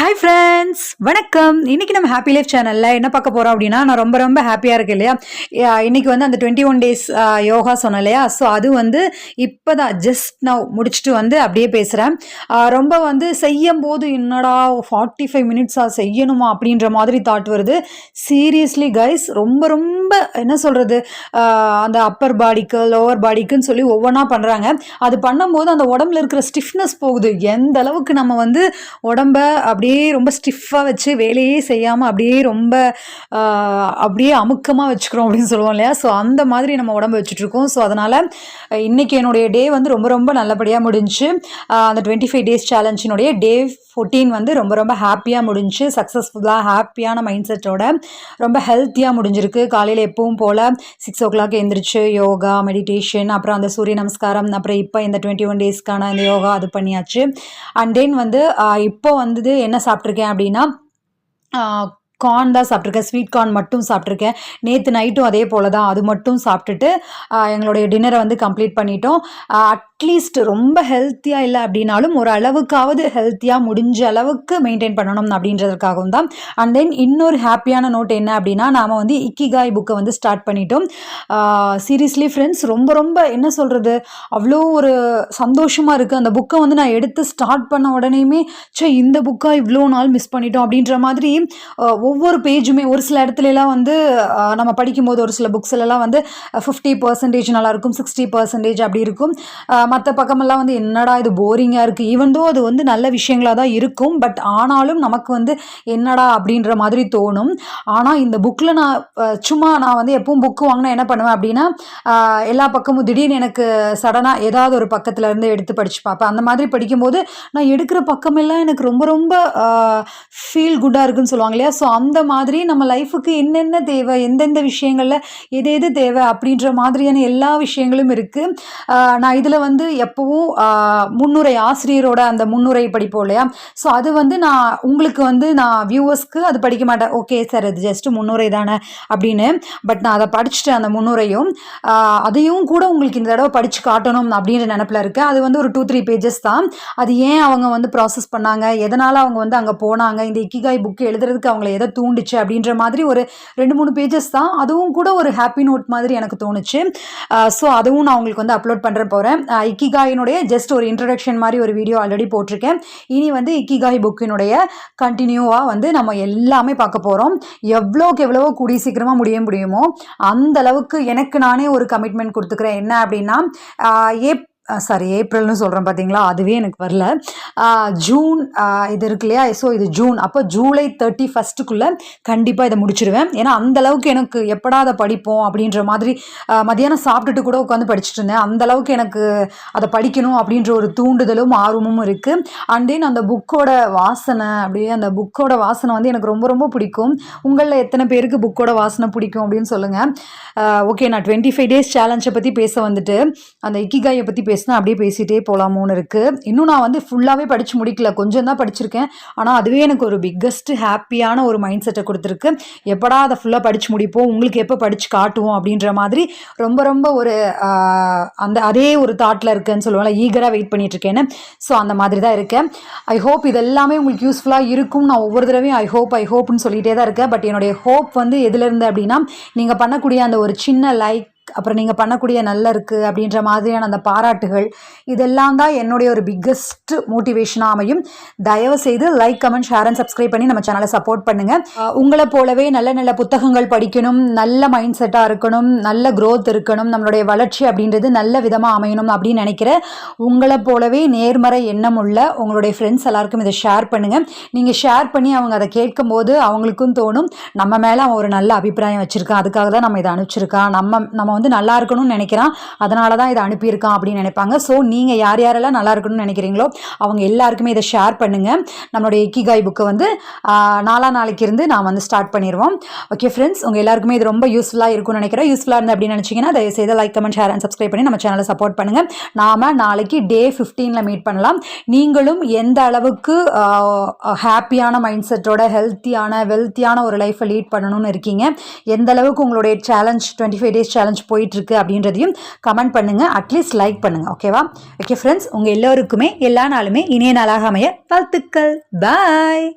Hi friends, வணக்கம். இன்றைக்கி நம்ம ஹாப்பி லைஃப் சேனலில் என்ன பார்க்க போகிறோம் அப்படின்னா, நான் ரொம்ப ஹாப்பியாக இருக்கேன் இல்லையா. இன்றைக்கி வந்து அந்த 21 டேஸ் யோகா சொன்னேன் இல்லையா. ஸோ அது வந்து இப்போ தான் ஜஸ்ட் நான் முடிச்சுட்டு வந்து அப்படியே பேசுகிறேன். ரொம்ப வந்து செய்யும் போது என்னடா 45 மினிட்ஸாக செய்யணுமா அப்படின்ற மாதிரி தாட் வருது. சீரியஸ்லி கைஸ், ரொம்ப என்ன சொல்கிறது, அந்த அப்பர் பாடிக்கு லோவர் பாடிக்குன்னு சொல்லி ஒவ்வொன்றா பண்ணுறாங்க. அது பண்ணும்போது அந்த உடம்புல இருக்கிற ஸ்டிஃப்னஸ் போகுது. எந்த அளவுக்கு நம்ம வந்து உடம்ப அப்படியே ரொம்ப ஸ்டிஃபாக வச்சு வேலையே செய்யாமல் அப்படியே அமுக்கமாக வச்சுக்கிறோம் அப்படின்னு சொல்லுவோம் இல்லையா. ஸோ அந்த மாதிரி நம்ம உடம்பு வச்சுட்ருக்கோம். ஸோ அதனால் இன்றைக்கி என்னுடைய டே வந்து ரொம்ப நல்லபடியாக முடிஞ்சு. அந்த 25 டேஸ் சேலஞ்சினுடைய டே 14 வந்து ரொம்ப ஹாப்பியாக முடிஞ்சு, சக்ஸஸ்ஃபுல்லாக ஹாப்பியான மைண்ட் செட்டோட ரொம்ப ஹெல்த்தியாக முடிஞ்சிருக்கு. காலையில் எப்பவும் போல் 6 o'clock எழுந்திரிச்சு யோகா, மெடிடேஷன், அப்புறம் அந்த சூரிய நமஸ்காரம், அப்புறம் இப்போ இந்த 21 டேஸ்க்கான இந்த யோகா அது பண்ணியாச்சு. அண்ட் தென் வந்து இப்போ வந்து என்ன சாப்பிட்ருக்கேன் அப்படின்னா, கார்ன் தான் சாப்பிட்ருக்கேன். ஸ்வீட் கார்ன் மட்டும் சாப்பிட்ருக்கேன். நேற்று நைட்டும் அதே போல் தான், அது மட்டும் சாப்பிட்டுட்டு எங்களுடைய டின்னரை வந்து கம்ப்ளீட் பண்ணிட்டோம். அட்லீஸ்ட் ரொம்ப ஹெல்த்தியாக இல்லை அப்படின்னாலும் ஒரு அளவுக்காவது ஹெல்த்தியாக முடிஞ்ச அளவுக்கு மெயின்டைன் பண்ணணும் அப்படின்றதுக்காகவும் தான். அண்ட் தென் இன்னொரு ஹாப்பியான நோட் என்ன அப்படின்னா, நாம் வந்து இக்கிகாய் புக்கை வந்து ஸ்டார்ட் பண்ணிட்டோம். சீரியஸ்லி ஃப்ரெண்ட்ஸ், ரொம்ப என்ன சொல்கிறது, அவ்வளோ ஒரு சந்தோஷமாக இருக்குது. அந்த புக்கை வந்து நான் எடுத்து ஸ்டார்ட் பண்ண உடனேயுமே இந்த புக்கை இவ்வளோ நாள் மிஸ் பண்ணிட்டோம் அப்படின்ற மாதிரி ஒவ்வொரு பேஜுமே ஒரு சில இடத்துலலாம் வந்து நம்ம படிக்கும்போது ஒரு சில புக்ஸ்லாம் வந்து 50% நல்லாயிருக்கும், 60% அப்படி இருக்கும். மற்ற பக்கமெல்லாம் வந்து என்னடா இது போரிங்காக இருக்குது. ஈவன் தோ அது வந்து நல்ல விஷயங்களாக தான் இருக்கும், பட் ஆனாலும் நமக்கு வந்து என்னடா அப்படின்ற மாதிரி தோணும். ஆனால் இந்த புக்கில் நான் வந்து எப்பவும் புக்கு வாங்கினா என்ன பண்ணுவேன் அப்படின்னா, எல்லா பக்கமும் திடீர்னு எனக்கு சடனாக ஏதாவது ஒரு பக்கத்தில் இருந்து எடுத்து படித்து பார்ப்பேன். அந்த மாதிரி படிக்கும்போது நான் எடுக்கிற பக்கமெல்லாம் எனக்கு ரொம்ப ஃபீல் குட்டாக இருக்குன்னு சொல்லுவாங்க இல்லையா. ஸோ அந்த மாதிரி நம்ம லைஃபுக்கு என்னென்ன தேவை, எந்தெந்த விஷயங்களில் எது தேவை அப்படின்ற மாதிரியான எல்லா விஷயங்களும் இருக்குது. நான் இதில் வந்து எப்போவும் முன்னுரை, ஆசிரியரோட அந்த முன்னுரை படிப்போம் இல்லையா. ஸோ அது வந்து உங்களுக்கு வந்து நான் வியூவர்ஸ்க்கு அது படிக்க மாட்டேன். ஓகே சார், அது ஜஸ்ட் முன்னுரை தானே அப்படின்னு. பட் நான் அதை படிச்சுட்டு அந்த முன்னுரையும் அதையும் கூட உங்களுக்கு இந்த தடவை படித்து காட்டணும் அப்படின்ற நினப்பில் இருக்கேன். அது வந்து ஒரு 2-3 pages தான். அது ஏன் அவங்க வந்து ப்ராசஸ் பண்ணாங்க, எதனால் அவங்க வந்து அங்கே போனாங்க, இந்த இக்கிகாய் புக்கு எழுதுறதுக்கு அவங்கள எதை தூண்டுச்சு அப்படின்ற மாதிரி ஒரு 2-3 pages தான். அதுவும் கூட ஒரு ஹாப்பி நோட் மாதிரி எனக்கு தோணுச்சு. ஸோ அதுவும் நான் உங்களுக்கு வந்து அப்லோட் பண்ணுற போகிறேன். இக்கிகாயினுடைய ஜஸ்ட் ஒரு இன்ட்ரடக்ஷன் மாதிரி ஒரு வீடியோ ஆல்ரெடி போட்டிருக்கேன். இனி வந்து இக்கிகாய் புக்கினுடைய கண்டினியூவாக வந்து நம்ம எல்லாமே பார்க்க போகிறோம். எவ்வளவோ கூடிய சீக்கிரமாக முடியுமோ அந்த அளவுக்கு எனக்கு நானே ஒரு கமிட்மெண்ட் கொடுத்துக்கிறேன். என்ன அப்படின்னா, ஏப்ரல்னு சொல்கிறேன் பார்த்தீங்களா, அதுவே எனக்கு வரல. ஜூன் இது இருக்கு இல்லையா. ஸோ இது ஜூன், அப்போ ஜூலை 31 கண்டிப்பாக இதை முடிச்சிடுவேன். ஏன்னா அந்தளவுக்கு எனக்கு எப்படா அதை படிப்போம் அப்படின்ற மாதிரி மதியானம் சாப்பிட்டுட்டு கூட உட்காந்து படிச்சுட்டு இருந்தேன். அந்தளவுக்கு எனக்கு அதை படிக்கணும் அப்படின்ற ஒரு தூண்டுதலும் ஆர்வமும் இருக்குது. அண்ட் தென் அந்த புக்கோட வாசனை, அப்படியே அந்த புக்கோட வாசனை வந்து எனக்கு ரொம்ப பிடிக்கும். உங்களில் எத்தனை பேருக்கு புக்கோட வாசனை பிடிக்கும் அப்படின்னு சொல்லுங்கள். ஓகே, நான் 25 டேஸ் சேலஞ்சை பற்றி பேச வந்துட்டு அந்த இக்கிகாயை பற்றி பேசினா அப்படியே பேசிகிட்டே போகலாமோன்னு இருக்குது. இன்னும் நான் வந்து ஃபுல்லாகவே படித்து முடிக்கல, கொஞ்சம் தான் படிச்சிருக்கேன். ஆனால் அதுவே எனக்கு ஒரு பிக்கஸ்ட் ஹாப்பியான ஒரு மைண்ட் செட்டை கொடுத்துருக்கு. எப்படா அதை ஃபுல்லாக படித்து முடிப்போம், உங்களுக்கு எப்போ படித்து காட்டுவோம் அப்படின்ற மாதிரி ரொம்ப ஒரு அதே ஒரு தாட்டில் இருக்குன்னு சொல்லுவாங்க, ஈகராக வெயிட் பண்ணிகிட்ருக்கேன்னு. ஸோ அந்த மாதிரி தான் இருக்கேன். ஐ ஹோப் இது எல்லாமே உங்களுக்கு யூஸ்ஃபுல்லாக இருக்கும். நான் ஒவ்வொரு தடவையும் ஐ ஹோப்னு சொல்லிகிட்டே தான் இருக்கேன். பட் என்னுடைய ஹோப் வந்து எதுலேருந்து அப்படின்னா, நீங்கள் பண்ணக்கூடிய அந்த ஒரு சின்ன லைக், அப்புறம் நீங்கள் பண்ணக்கூடிய நல்லா இருக்குது அப்படின்ற மாதிரியான அந்த பாராட்டுகள், இதெல்லாம் தான் என்னுடைய ஒரு பிக்கஸ்ட் மோட்டிவேஷனாக அமையும். தயவு செய்து like, comment, share and subscribe பண்ணி நம்ம சேனலை சப்போர்ட் பண்ணுங்கள். உங்களை போலவே நல்ல புத்தகங்கள் படிக்கணும், நல்ல மைண்ட் செட்டாக இருக்கணும், நல்ல க்ரோத் இருக்கணும், நம்மளுடைய வளர்ச்சி அப்படின்றது நல்ல விதமாக அமையணும் அப்படின்னு நினைக்கிற உங்களை போலவே நேர்மறை எண்ணம் உள்ள உங்களுடைய ஃப்ரெண்ட்ஸ் எல்லாருக்கும் இதை ஷேர் பண்ணுங்கள். நீங்கள் ஷேர் பண்ணி அவங்க அதை கேட்கும்போது அவங்களுக்கும் தோணும், நம்ம மேலே அவன் ஒரு நல்ல அபிப்பிராயம் வச்சுருக்கான், அதுக்காக தான் நம்ம இதை அனுப்பிச்சிருக்கான், நம்ம வந்து நல்லா இருக்கணும்னு நினைக்கிறான், அதனால தான் இதை அனுப்பியிருக்கான் அப்படின்னு நினைப்பாங்க. ஸோ நீங்கள் யாரெல்லாம் நல்லா இருக்கணும்னு நினைக்கிறீங்களோ அவங்க எல்லாருக்குமே இதை ஷேர் பண்ணுங்கள். நம்மளுடைய இக்கிகாய் புக்கை வந்து நாளைக்கு இருந்து நான் வந்து ஸ்டார்ட் பண்ணிடுவோம். ஓகே ஃப்ரெண்ட்ஸ், உங்கள் எல்லாருக்குமே இது ரொம்ப யூஸ்ஃபுல்லாக இருக்கும்னு நினைக்கிறேன். யூஸ்ஃபுல்லாக இருந்து அப்படின்னு நினச்சிங்கன்னா தயவுசெய்து like, comment, share and subscribe பண்ணி நம்ம சேனலை சப்போர்ட் பண்ணுங்கள். நாம் நாளைக்கு டே 15 மீட் பண்ணலாம். நீங்களும் எந்த அளவுக்கு ஹாப்பியான மைண்ட் செட்டோட வெல்த்தியான ஒரு லைஃப்பை லீட் பண்ணணும்னு இருக்கீங்க, எந்த அளவுக்கு உங்களுடைய சேலஞ்ச் 25 டேஸ் சேலஞ்ச் போயிட்டுருக்கு அப்படின்றதையும் கமெண்ட் பண்ணுங்கள். அட்லீஸ்ட் லைக் பண்ணுங்கள். ஓகேவா? ஓகே ஃப்ரெண்ட்ஸ், உங்கள் எல்லோருக்குமே எல்லா நாளுமே இனிய நாளாக அமைய வாழ்த்துக்கள். பாய்.